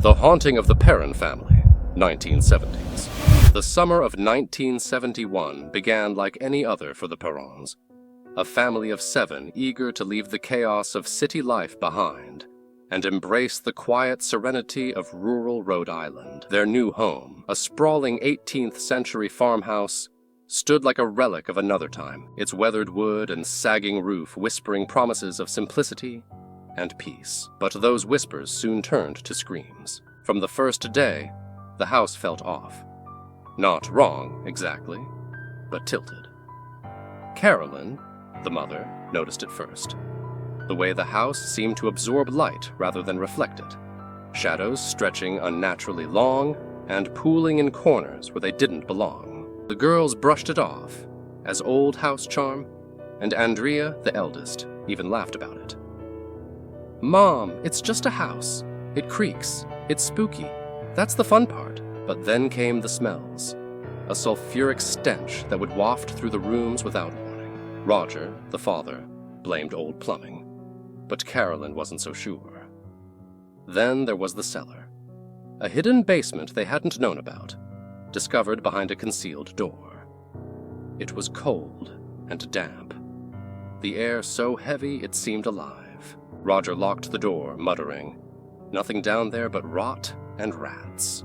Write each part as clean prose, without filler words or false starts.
The Haunting of the Perron Family, 1970s. The summer of 1971 began like any other for the Perrons. A family of 7 eager to leave the chaos of city life behind and embrace the quiet serenity of rural Rhode Island. Their new home, a sprawling 18th century farmhouse, stood like a relic of another time, its weathered wood and sagging roof whispering promises of simplicity and peace. But those whispers soon turned to screams. From the first day, the house felt off. Not wrong, exactly, but tilted. Carolyn, the mother, noticed it first. The way the house seemed to absorb light rather than reflect it. Shadows stretching unnaturally long and pooling in corners where they didn't belong. The girls brushed it off as old house charm, and Andrea, the eldest, even laughed about it. "Mom, it's just a house. It creaks. It's spooky. That's the fun part." But then came the smells. A sulfuric stench that would waft through the rooms without warning. Roger, the father, blamed old plumbing, but Carolyn wasn't so sure. Then there was the cellar. A hidden basement they hadn't known about, discovered behind a concealed door. It was cold and damp. The air so heavy it seemed alive. Roger locked the door, muttering, "Nothing down there but rot and rats."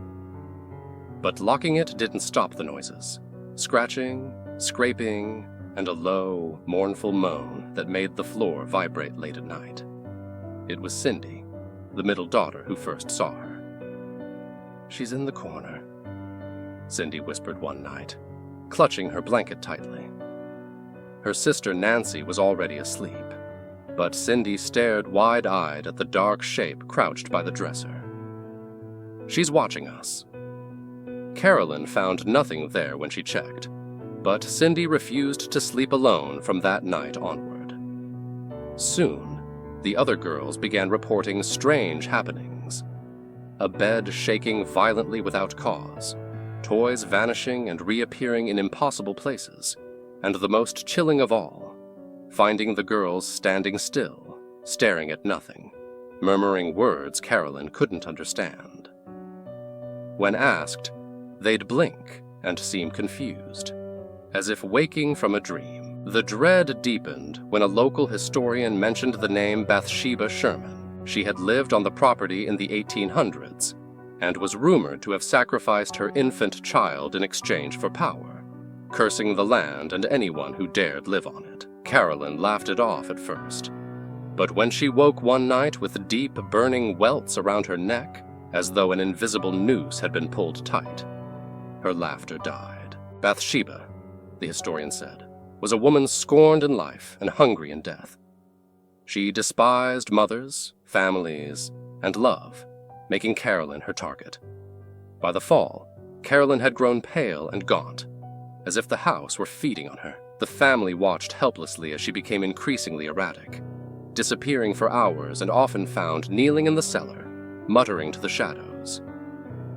But locking it didn't stop the noises. Scratching, scraping, and a low, mournful moan that made the floor vibrate late at night. It was Cindy, the middle daughter, who first saw her. "She's in the corner," Cindy whispered one night, clutching her blanket tightly. Her sister Nancy was already asleep, but Cindy stared wide-eyed at the dark shape crouched by the dresser. "She's watching us." Carolyn found nothing there when she checked, but Cindy refused to sleep alone from that night onward. Soon, the other girls began reporting strange happenings. A bed shaking violently without cause, toys vanishing and reappearing in impossible places, and the most chilling of all, finding the girls standing still, staring at nothing, murmuring words Carolyn couldn't understand. When asked, they'd blink and seem confused, as if waking from a dream. The dread deepened when a local historian mentioned the name Bathsheba Sherman. She had lived on the property in the 1800s and was rumored to have sacrificed her infant child in exchange for power, cursing the land and anyone who dared live on it. Carolyn laughed it off at first, but when she woke one night with deep, burning welts around her neck, as though an invisible noose had been pulled tight, her laughter died. Bathsheba, the historian said, was a woman scorned in life and hungry in death. She despised mothers, families, and love, making Carolyn her target. By the fall, Carolyn had grown pale and gaunt, as if the house were feeding on her. The family watched helplessly as she became increasingly erratic, disappearing for hours and often found kneeling in the cellar, muttering to the shadows.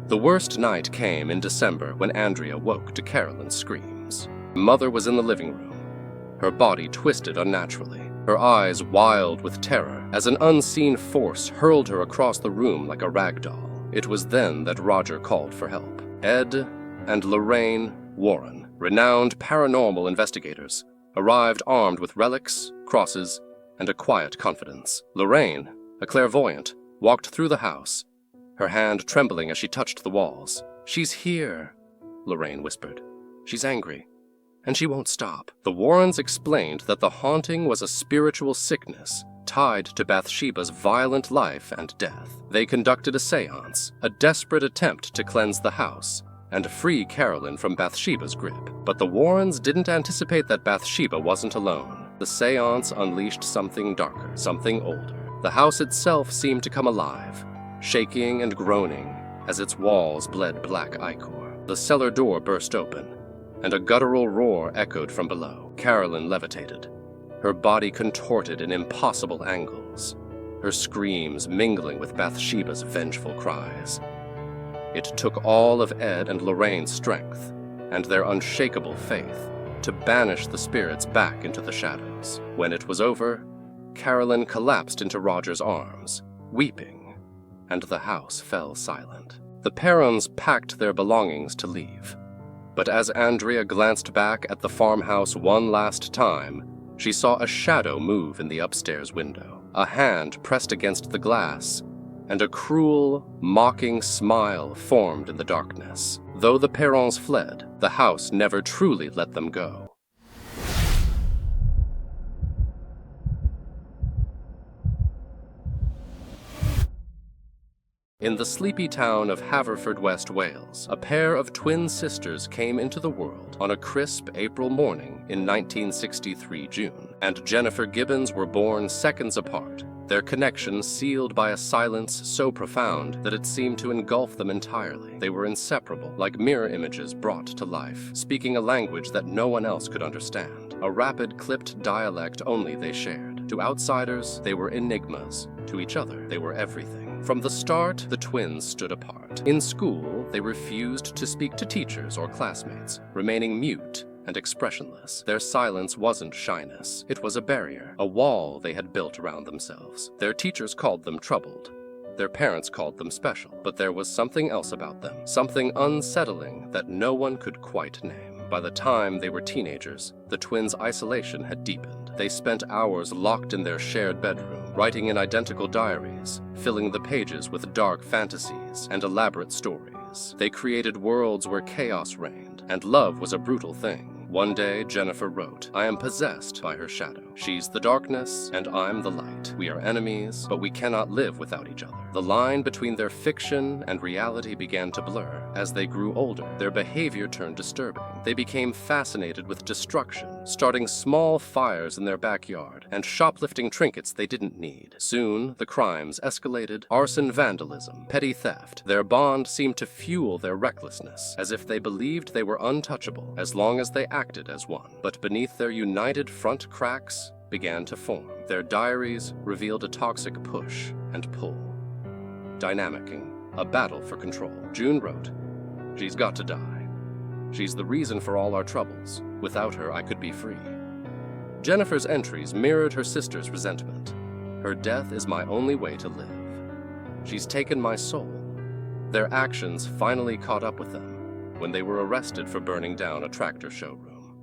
The worst night came in December when Andrea woke to Carolyn's screams. Mother was in the living room, her body twisted unnaturally, her eyes wild with terror as an unseen force hurled her across the room like a rag doll. It was then that Roger called for help. Ed and Lorraine Warren, renowned paranormal investigators, arrived armed with relics, crosses, and a quiet confidence. Lorraine, a clairvoyant, walked through the house, her hand trembling as she touched the walls. "She's here," Lorraine whispered. "She's angry, and she won't stop." The Warrens explained that the haunting was a spiritual sickness tied to Bathsheba's violent life and death. They conducted a seance, a desperate attempt to cleanse the house and free Carolyn from Bathsheba's grip. But the Warrens didn't anticipate that Bathsheba wasn't alone. The seance unleashed something darker, something older. The house itself seemed to come alive, shaking and groaning as its walls bled black ichor. The cellar door burst open, and a guttural roar echoed from below. Carolyn levitated, her body contorted in impossible angles, her screams mingling with Bathsheba's vengeful cries. It took all of Ed and Lorraine's strength and their unshakable faith to banish the spirits back into the shadows. When it was over, Carolyn collapsed into Roger's arms, weeping, and the house fell silent. The Perrons packed their belongings to leave. But as Andrea glanced back at the farmhouse one last time, she saw a shadow move in the upstairs window, a hand pressed against the glass, and a cruel, mocking smile formed in the darkness. Though the Perrons fled, the house never truly let them go. In the sleepy town of Haverford, West Wales, a pair of twin sisters came into the world on a crisp April morning in 1963 June, and Jennifer Gibbons were born seconds apart, their connection sealed by a silence so profound that it seemed to engulf them entirely. They were inseparable, like mirror images brought to life, speaking a language that no one else could understand, a rapid, clipped dialect only they shared. To outsiders, they were enigmas. To each other, they were everything. From the start, the twins stood apart. In school, they refused to speak to teachers or classmates, remaining mute and expressionless. Their silence wasn't shyness. It was a barrier, a wall they had built around themselves. Their teachers called them troubled. Their parents called them special. But there was something else about them, something unsettling that no one could quite name. By the time they were teenagers, the twins' isolation had deepened. They spent hours locked in their shared bedroom, writing in identical diaries, filling the pages with dark fantasies and elaborate stories. They created worlds where chaos reigned, and love was a brutal thing. One day, Jennifer wrote, "I am possessed by her shadow. She's the darkness, and I'm the light. We are enemies, but we cannot live without each other." The line between their fiction and reality began to blur. As they grew older, their behavior turned disturbing. They became fascinated with destruction, starting small fires in their backyard and shoplifting trinkets they didn't need. Soon, the crimes escalated: arson, vandalism, petty theft. Their bond seemed to fuel their recklessness, as if they believed they were untouchable as long as they acted as one. But beneath their united front, cracks began to form. Their diaries revealed a toxic push and pull. Dynamicing, a battle for control. June wrote, "She's got to die. She's the reason for all our troubles. Without her, I could be free." Jennifer's entries mirrored her sister's resentment. "Her death is my only way to live. She's taken my soul." Their actions finally caught up with them when they were arrested for burning down a tractor showroom.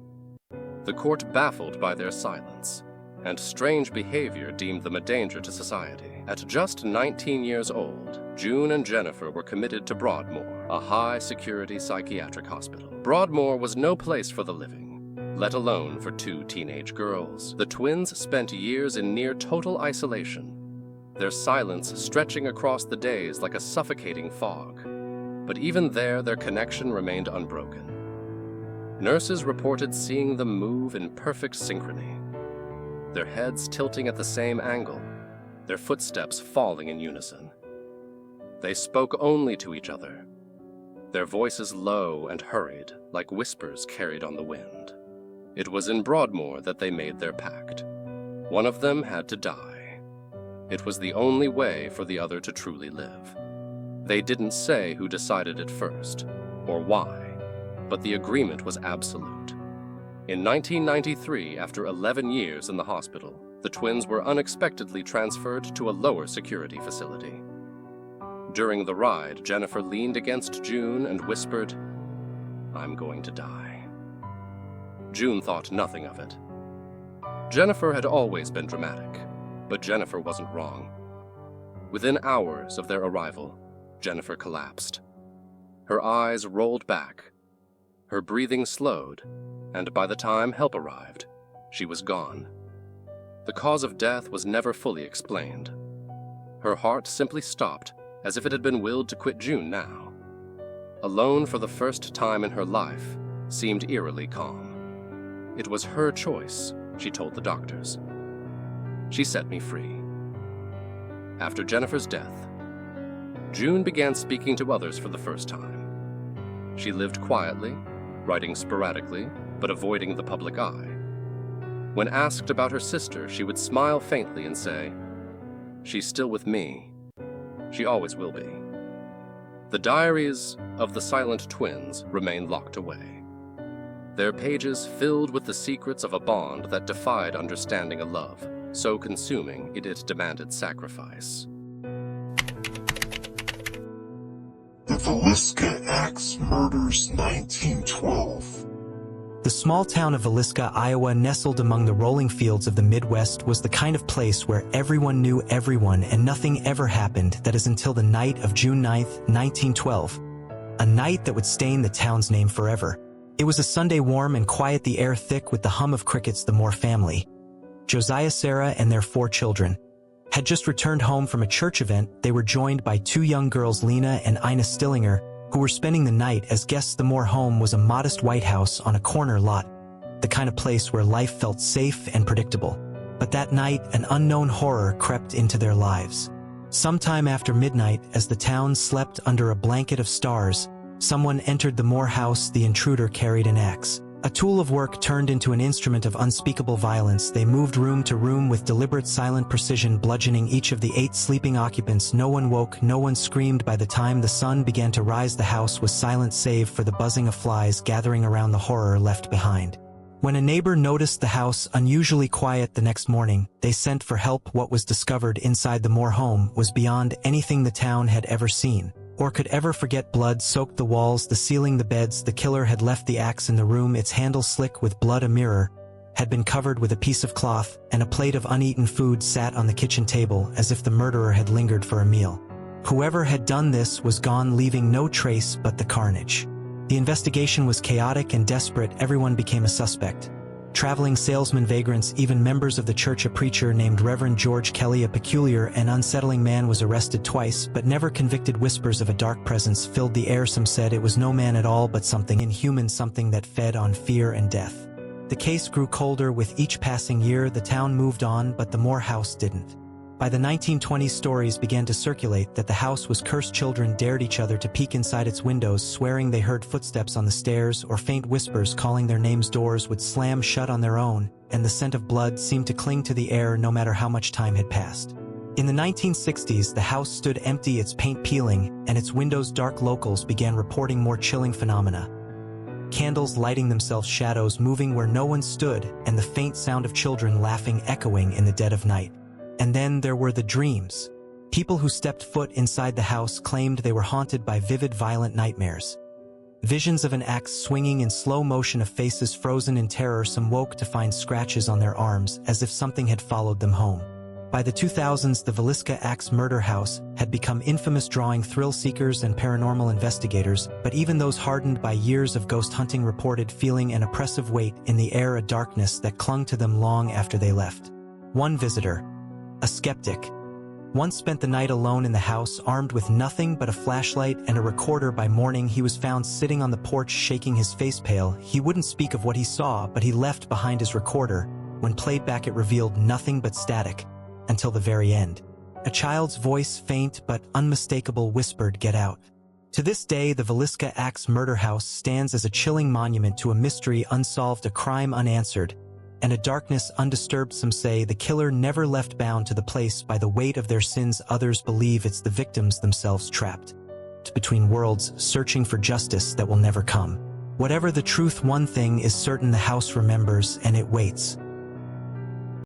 The court, baffled by their silence and strange behavior, deemed them a danger to society. At just 19 years old, June and Jennifer were committed to Broadmoor, a high-security psychiatric hospital. Broadmoor was no place for the living, let alone for two teenage girls. The twins spent years in near-total isolation, their silence stretching across the days like a suffocating fog. But even there, their connection remained unbroken. Nurses reported seeing them move in perfect synchrony, their heads tilting at the same angle, their footsteps falling in unison. They spoke only to each other, their voices low and hurried, like whispers carried on the wind. It was in Broadmoor that they made their pact. One of them had to die. It was the only way for the other to truly live. They didn't say who decided it first, or why, but the agreement was absolute. In 1993, after 11 years in the hospital, the twins were unexpectedly transferred to a lower security facility. During the ride, Jennifer leaned against June and whispered, "I'm going to die." June thought nothing of it. Jennifer had always been dramatic, but Jennifer wasn't wrong. Within hours of their arrival, Jennifer collapsed. Her eyes rolled back, her breathing slowed, and by the time help arrived, she was gone. The cause of death was never fully explained. Her heart simply stopped, as if it had been willed to quit June now. Alone for the first time in her life, seemed eerily calm. It was her choice, she told the doctors. She set me free. After Jennifer's death, June began speaking to others for the first time. She lived quietly, writing sporadically, but avoiding the public eye. When asked about her sister, she would smile faintly and say, "She's still with me. She always will be." The diaries of the silent twins remain locked away, their pages filled with the secrets of a bond that defied understanding a love so consuming it demanded sacrifice. Villisca Axe Murders 1912. The small town of Villisca, Iowa, nestled among the rolling fields of the Midwest, was the kind of place where everyone knew everyone and nothing ever happened, that is until the night of June 9, 1912. A night that would stain the town's name forever. It was a Sunday, warm and quiet, the air thick with the hum of crickets. The Moore family, Josiah, Sarah, and their 4 children, had just returned home from a church event. They were joined by 2 young girls, Lena and Ina Stillinger, who were spending the night as guests. The Moore home was a modest white house on a corner lot, the kind of place where life felt safe and predictable. But that night, an unknown horror crept into their lives. Sometime after midnight, as the town slept under a blanket of stars, someone entered the Moore house. The intruder carried an axe, a tool of work turned into an instrument of unspeakable violence. They moved room to room with deliberate, silent precision, bludgeoning each of the 8 sleeping occupants. No one woke, no one screamed. By the time the sun began to rise, the house was silent save for the buzzing of flies gathering around the horror left behind. When a neighbor noticed the house unusually quiet the next morning, they sent for help. What was discovered inside the Moore home was beyond anything the town had ever seen or could ever forget. Blood soaked the walls, the ceiling, the beds. The killer had left the axe in the room, its handle slick with blood. A mirror had been covered with a piece of cloth, and a plate of uneaten food sat on the kitchen table, as if the murderer had lingered for a meal. Whoever had done this was gone, leaving no trace but the carnage. The investigation was chaotic and desperate. Everyone became a suspect. Traveling salesmen, vagrants, even members of the church. A preacher named Reverend George Kelly, a peculiar and unsettling man, was arrested twice but never convicted. Whispers of a dark presence filled the air. Some said it was no man at all but something inhuman, something that fed on fear and death. The case grew colder with each passing year. The town moved on, but the Moore house didn't. By the 1920s, stories began to circulate that the house was cursed. Children dared each other to peek inside its windows, swearing they heard footsteps on the stairs or faint whispers calling their names. Doors would slam shut on their own, and the scent of blood seemed to cling to the air no matter how much time had passed. In the 1960s, the house stood empty, its paint peeling, and its windows dark. Locals began reporting more chilling phenomena. Candles lighting themselves, shadows moving where no one stood, and the faint sound of children laughing echoing in the dead of night. And then there were the dreams. People who stepped foot inside the house claimed they were haunted by vivid, violent nightmares. Visions of an axe swinging in slow motion, of faces frozen in terror. Some woke to find scratches on their arms, as if something had followed them home. By the 2000s, the Villisca Axe Murder House had become infamous, drawing thrill seekers and paranormal investigators, but even those hardened by years of ghost hunting reported feeling an oppressive weight in the air, a darkness that clung to them long after they left. One visitor, a skeptic, once spent the night alone in the house, armed with nothing but a flashlight and a recorder. By morning, he was found sitting on the porch, shaking, his face pale. He wouldn't speak of what he saw, but he left behind his recorder. When played back, it revealed nothing but static, until the very end. A child's voice, faint but unmistakable, whispered, "Get out." To this day, the Villisca Axe Murder House stands as a chilling monument to a mystery unsolved, a crime unanswered, and a darkness undisturbed. Some say the killer never left, bound to the place by the weight of their sins. Others believe it's the victims themselves, trapped between worlds, searching for justice that will never come. Whatever the truth, one thing is certain: the house remembers, and it waits.